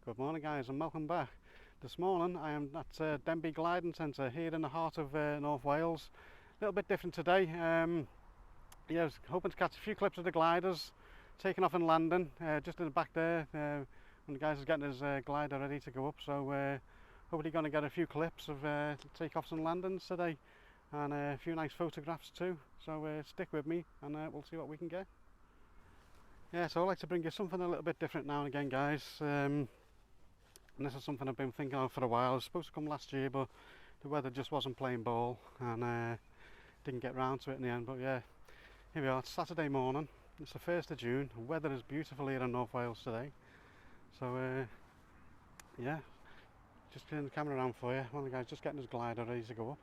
Good morning guys and welcome back. This morning I am at Denbigh Gliding Centre here in the heart of North Wales. A little bit different today. Yeah, I was hoping to catch a few clips of the gliders taking off and landing just in the back there when the guys are getting his glider ready to go up. So hopefully going to get a few clips of takeoffs and landings today and a few nice photographs too. So stick with me and we'll see what we can get. Yeah, so I like to bring you something a little bit different now and again guys. And this is something I've been thinking of for a while. It was supposed to come last year, but the weather just wasn't playing ball and didn't get round to it in the end. But yeah, here we are. It's Saturday morning. It's the 1st of June. The weather is beautiful here in North Wales today. So yeah, just turn the camera around for you. One of the guys just getting his glider ready to go up.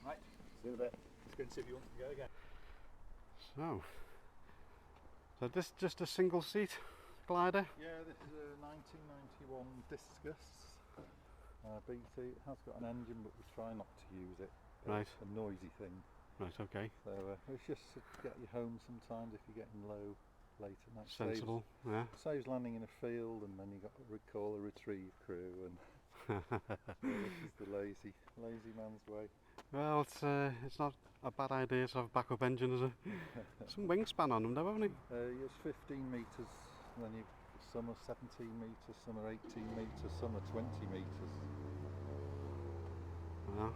Right, see you in a bit. Let's go and see if you want to go again. So this is just a single seat glider? Yeah, this is a 1991 Discus BT. It has got an engine, but we try not to use it. Right. It's a noisy thing. Right, okay. So it's just to get you home sometimes if you're getting low late at night. Sensible, yeah. Saves landing in a field, and then you got to call a retrieve crew, and so this is the lazy man's way. Well, it's not a bad idea to have a backup engine, is it? Some wingspan on them though, haven't they? It's 15 metres, then some are 17 metres, some are 18 metres, some are 20 metres. Wow.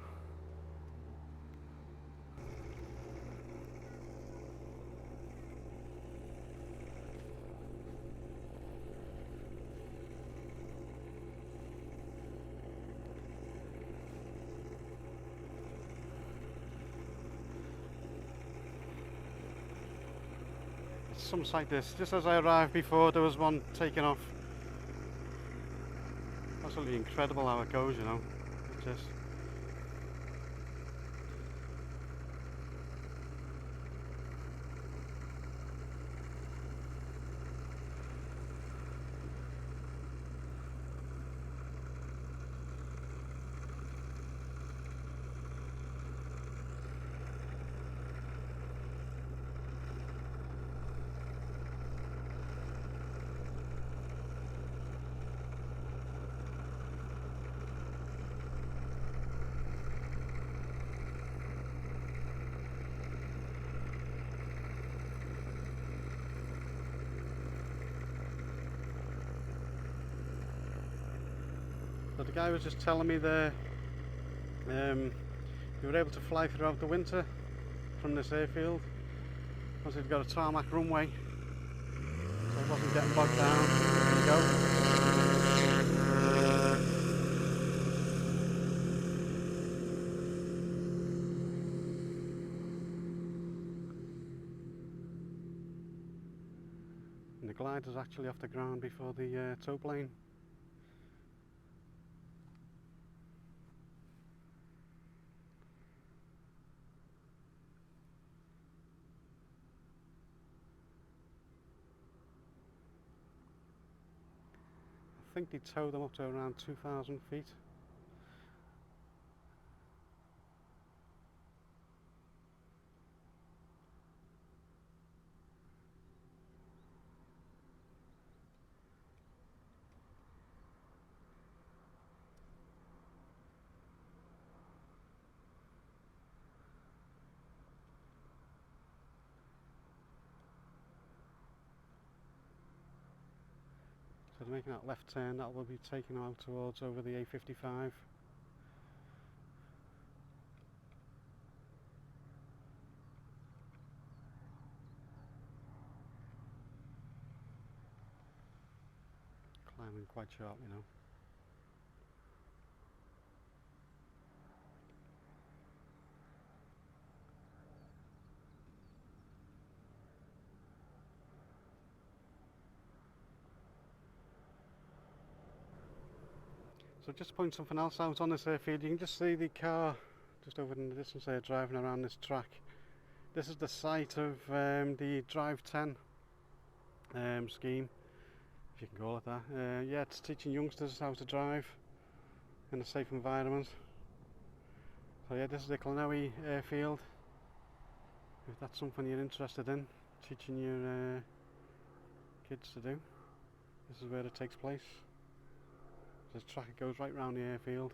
Some sight this. Just as I arrived before, there was one taking off. Absolutely incredible how it goes, you know. It's just. So the guy was just telling me there, you were able to fly throughout the winter from this airfield once it got a tarmac runway, so it wasn't getting bogged down. There you go. And the glider's actually off the ground before the tow plane. I think they tow them up to around 2,000 feet. they're making that left turn, that will be taking them out towards over the A55. Climbing quite sharp, you know. So just to point something else out on this airfield, you can just see the car just over in the distance there driving around this track. This is the site of the Drive 10 scheme, if you can call it that. Yeah, it's teaching youngsters how to drive in a safe environment. So yeah, this is the Clonowee airfield. If that's something you're interested in, teaching your kids to do, this is where it takes place. This track goes right round the airfield.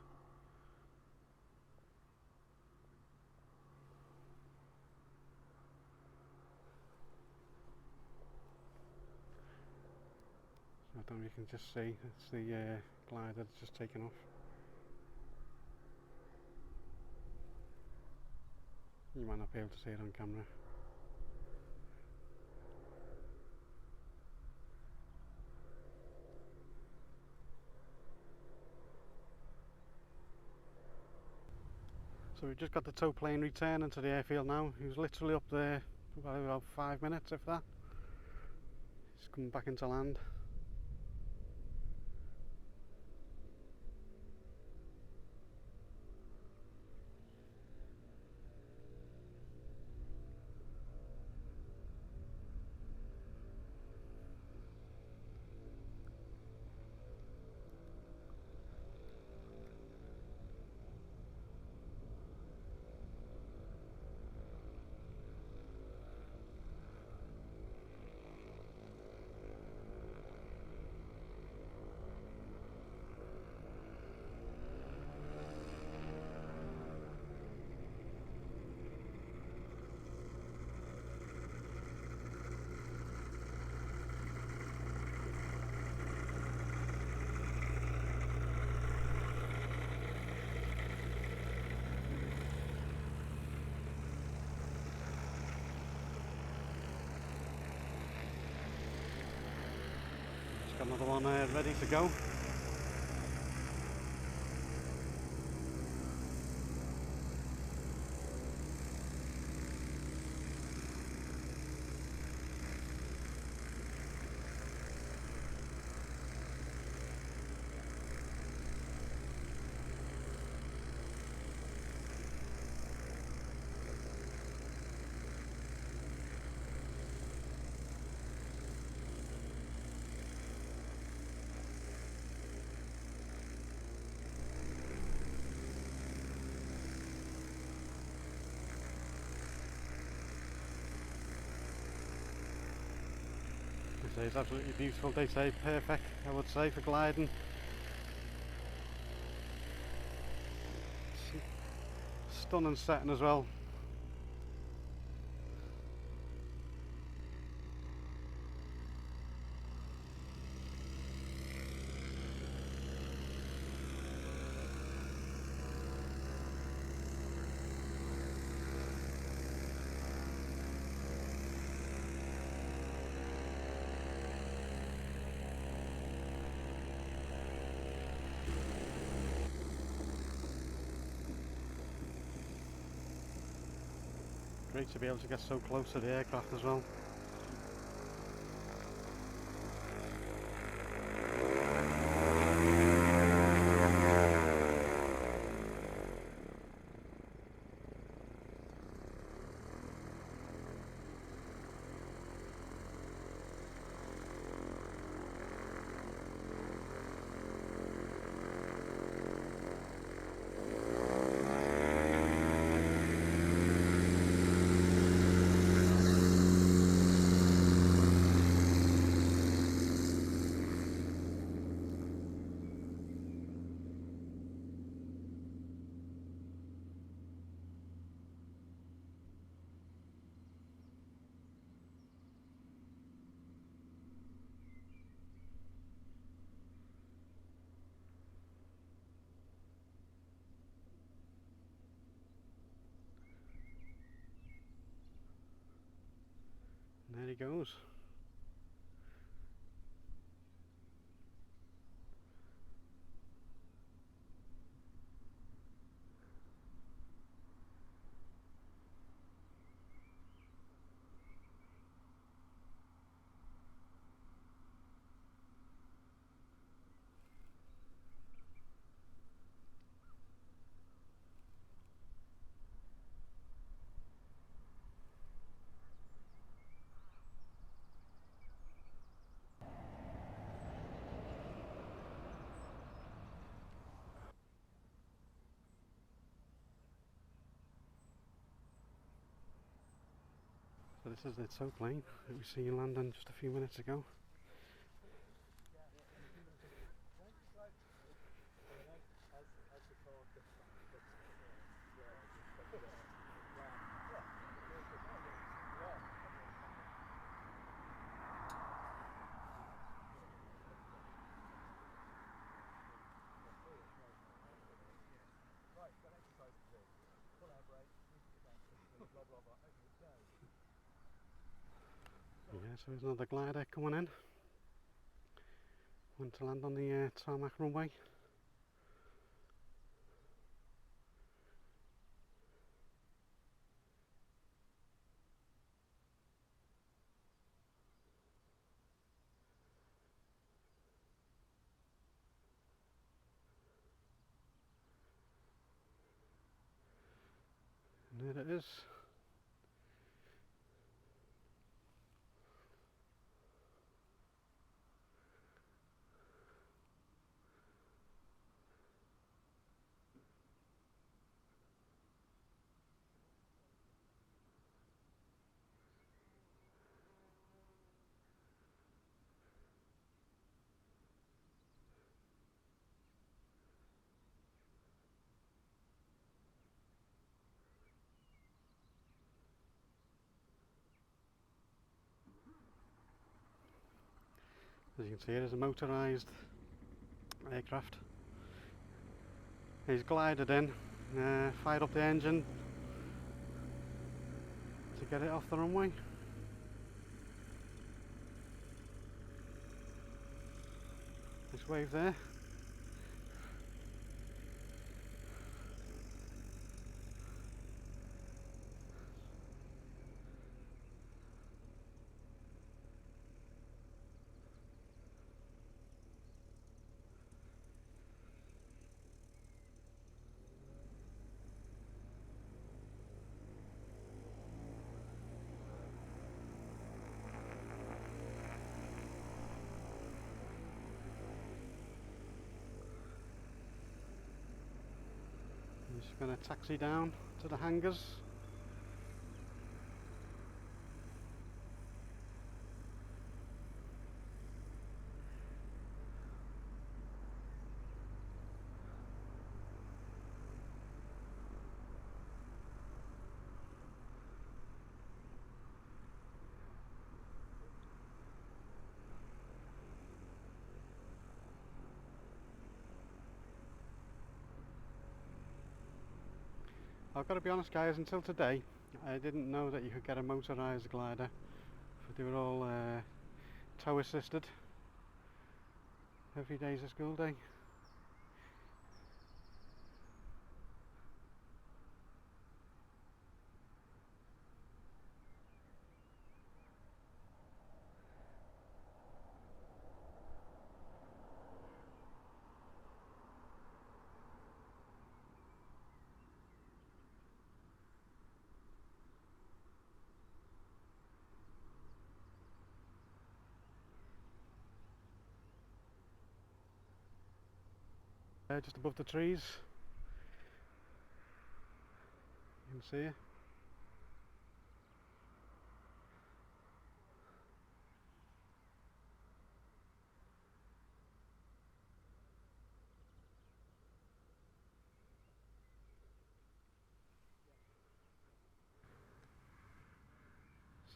So I don't know if you can just see, it's the glider that's just taken off. You might not be able to see it on camera. So we've just got the tow plane returning to the airfield now. He was literally up there for about 5 minutes, if that. He's coming back into land. Got another one ready to go. It's absolutely beautiful. They say perfect, I would say, for gliding. Stunning setting as well. Great to be able to get so close to the aircraft as well. he goes. So this is its so plane that we see landing just a few minutes ago. Yeah, so there's another glider coming in. Want to land on the tarmac runway. And there it is. As you can see, it is a motorised aircraft. He's glided in, fired up the engine to get it off the runway. Nice wave there. Just going to taxi down to the hangars. I've got to be honest guys, until today I didn't know that you could get a motorised glider. They were all tow assisted. Every day's a school day. Just above the trees, you can see it.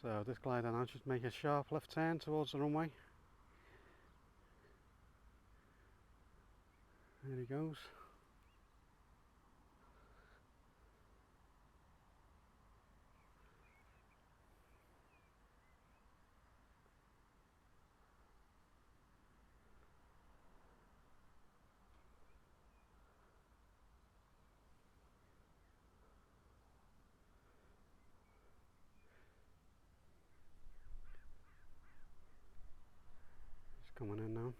So this glider now should make a sharp left turn towards the runway. There he goes. coming in now.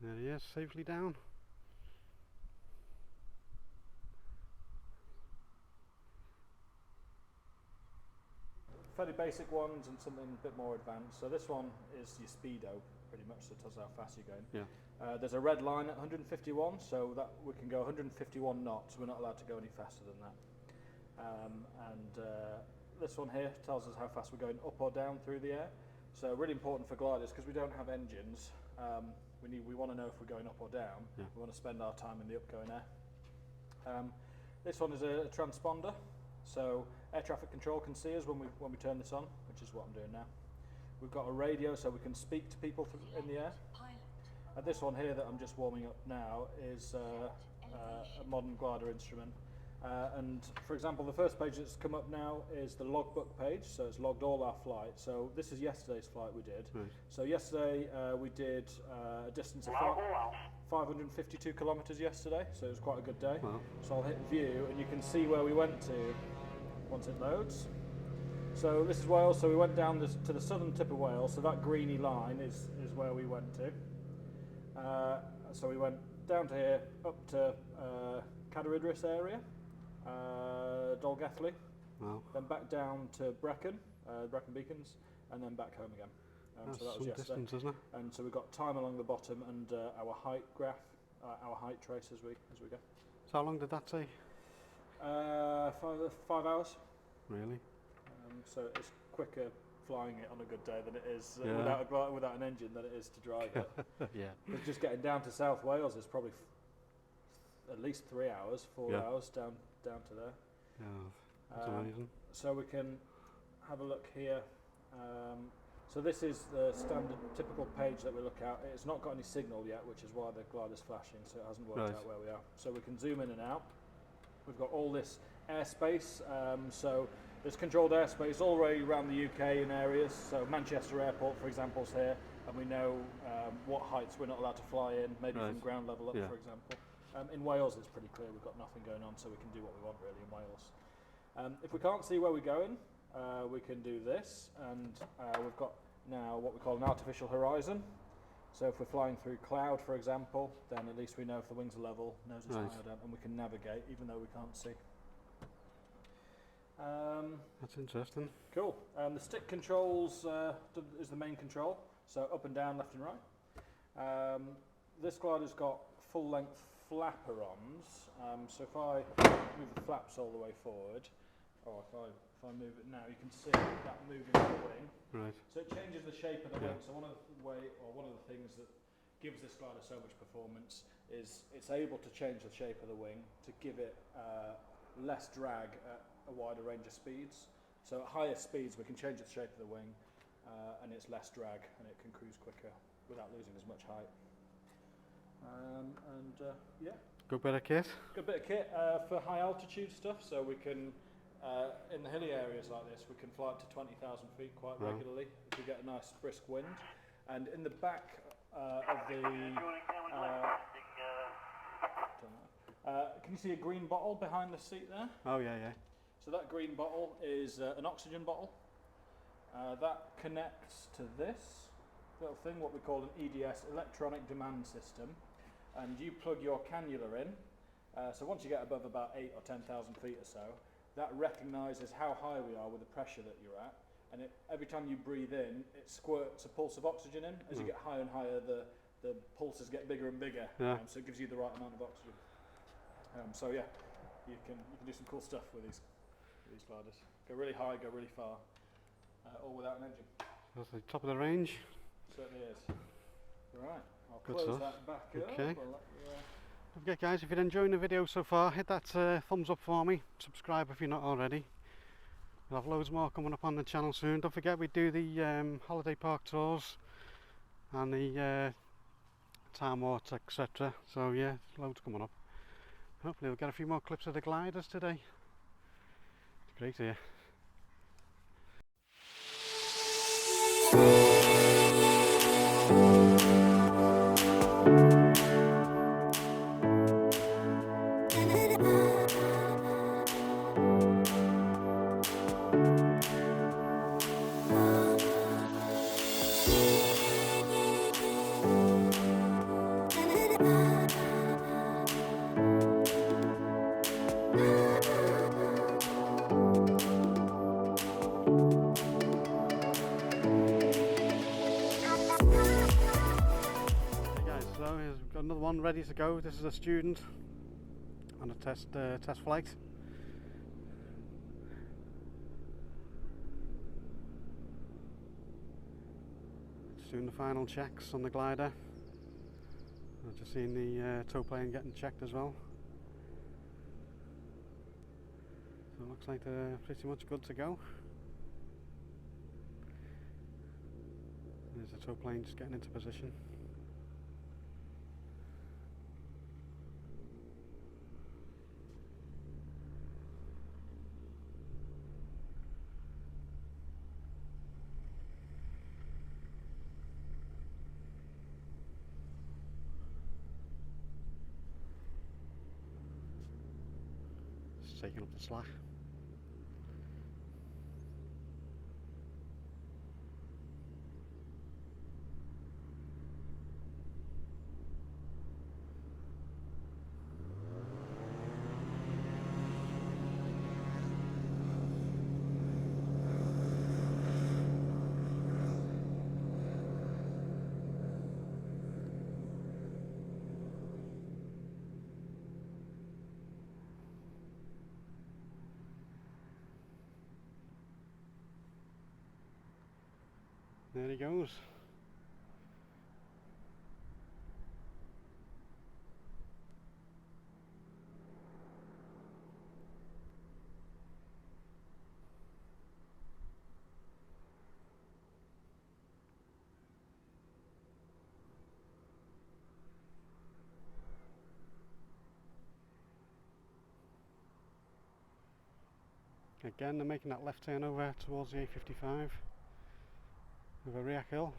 There he is, safely down. Fairly basic ones and something a bit more advanced. So this one is your speedo, pretty much, so it tells how fast you're going. Yeah. There's a red line at 151, so that we can go 151 knots. We're not allowed to go any faster than that. This one here tells us how fast we're going up or down through the air. So really important for gliders, because we don't have engines. We want to know if we're going up or down. Yeah. We want to spend our time in the upgoing air. This one is a transponder, so air traffic control can see us when we turn this on, which is what I'm doing now. We've got a radio, so we can speak to people in the air. And this one here that I'm just warming up now is a modern glider instrument. And for example, the first page that's come up now is the logbook page, so it's logged all our flights. So this is yesterday's flight we did. Right. So yesterday we did a distance of 552 kilometres yesterday, so it was quite a good day. Wow. So I'll hit view and you can see where we went to once it loads. So this is Wales, so we went down to the southern tip of Wales, so that greeny line is where we went to. So we went down to here, up to Cadaridris area, Dolgethley, Wow. then back down to Brecon, Brecon Beacons, and then back home again. That's so that was some yesterday. distance, isn't it? And so we've got time along the bottom and our height graph, our height trace as we go. So how long did that take? 5 hours. Really? So it's quicker flying it on a good day than it is Yeah. without an engine than it is to drive it. Yeah. But just getting down to South Wales is probably at least 3 hours, 4 Yeah. hours down to there. Yeah, that's amazing. So we can have a look here. So this is the standard typical page that we look at. It's not got any signal yet, which is why the glider's flashing, so it hasn't worked Right. out where we are. So we can zoom in and out. We've got all this airspace, so there's controlled airspace all the way around the UK in areas. So Manchester Airport, for example, is here, and we know what heights we're not allowed to fly in, maybe Right. from ground level up, Yeah. for example. In Wales, it's pretty clear. We've got nothing going on, so we can do what we want really in Wales. If we can't see where we're going, we can do this, and we've got now what we call an artificial horizon. So if we're flying through cloud, for example, then at least we know if the wings are level, nose is Right. high or down, and we can navigate even though we can't see. That's interesting. Cool. The stick controls is the main control, so up and down, left and right. This glider's got full-length flaperons, so if I move the flaps all the way forward, or if I move it now, you can see that moving the wing. Right. So it changes the shape of the Yeah. wing. So one of the things that gives this glider so much performance is it's able to change the shape of the wing to give it less drag at a wider range of speeds. So at higher speeds we can change the shape of the wing and it's less drag and it can cruise quicker without losing as much height. Yeah, Good bit of kit. good bit of kit for high altitude stuff, so we can in the hilly areas like this we can fly up to 20,000 feet quite Wow. regularly if we get a nice brisk wind. And in the back of the can you see a green bottle behind the seat there? Oh yeah, yeah. So that green bottle is an oxygen bottle. That connects to this little thing, what we call an EDS, electronic demand system, and you plug your cannula in. So once you get above about 8 or 10,000 feet or so, that recognises how high we are with the pressure that you're at, and every time you breathe in, it squirts a pulse of oxygen in. As you get higher and higher, the pulses get bigger and bigger, Yeah. so it gives you the right amount of oxygen. So yeah, you can do some cool stuff with these gliders. Go really high, go really far, all without an engine. That's the top of the range. Certainly is. Right, I'll Good close stuff. that back up. Okay. We'll let you, Don't forget guys, if you're enjoying the video so far, hit that thumbs up for me. Subscribe if you're not already. We'll have loads more coming up on the channel soon. Don't forget we do the holiday park tours and the time walks, etc. So yeah, loads coming up. Hopefully we'll get a few more clips of the gliders today. It's great here. So we've got another one ready to go. This is a student on a test flight. Just doing the final checks on the glider. I've just seen the tow plane getting checked as well. So it looks like they're pretty much good to go. There's the tow plane just getting into position. Just taking up the slack. There he goes. Again, they're making that left turn over towards the A55 with a rear hill.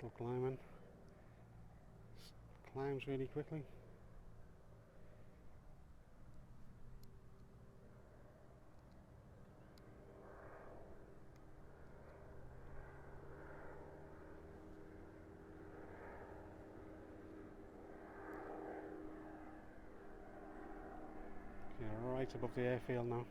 Still climbing. Climbs really quickly. Yeah, right above the airfield now.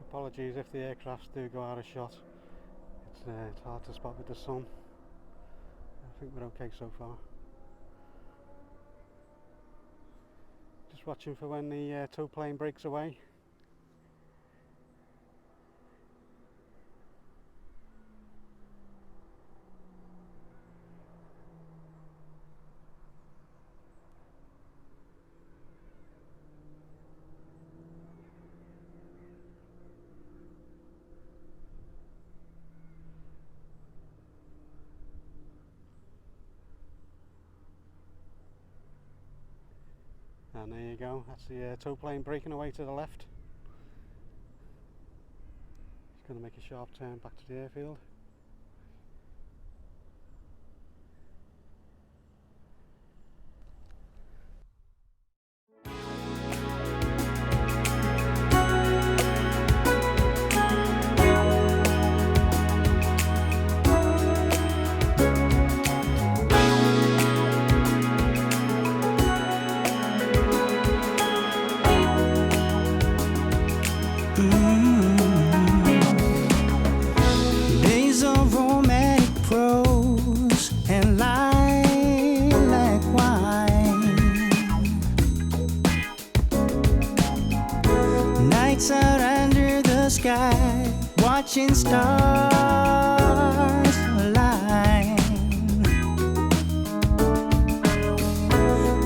Apologies if the aircrafts do go out of shot. It's hard to spot with the sun. I think we're okay so far. Just watching for when the tow plane breaks away. And there you go, that's the tow plane braking away to the left. It's going to make a sharp turn back to the airfield. Days of romantic prose and lilac wine. Nights out under the sky, watching stars align.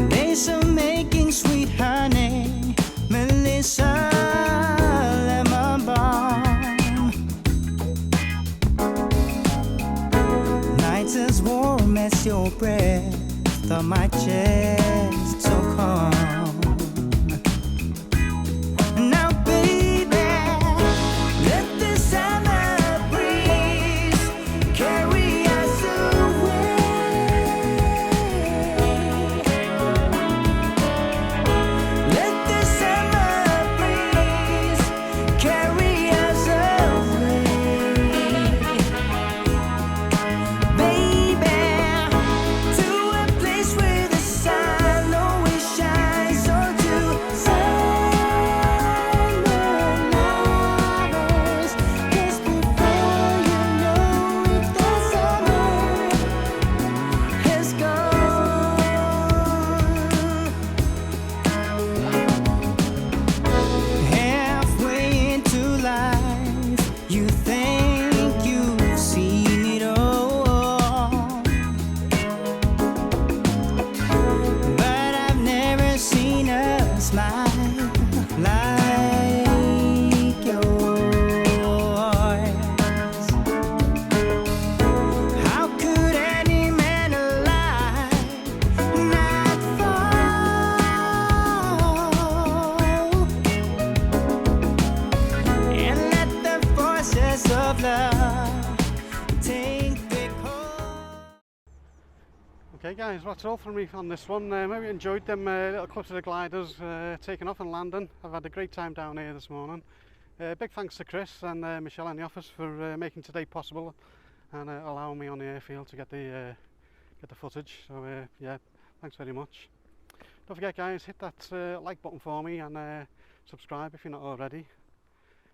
Days of making sweet honey, Melissa. As warm as your breath on my chest, so calm. Now, baby, let the summer breeze carry us away. Let the summer breeze carry us away. Okay guys, well, that's all from me on this one. Maybe you enjoyed them little clips of the gliders taking off and landing. I've had a great time down here this morning. Big thanks to Chris and Michelle in the office for making today possible and allowing me on the airfield to get the footage. So yeah, thanks very much. Don't forget guys, hit that like button for me and subscribe if you're not already.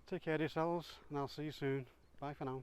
Take care of yourselves and I'll see you soon. Bye for now.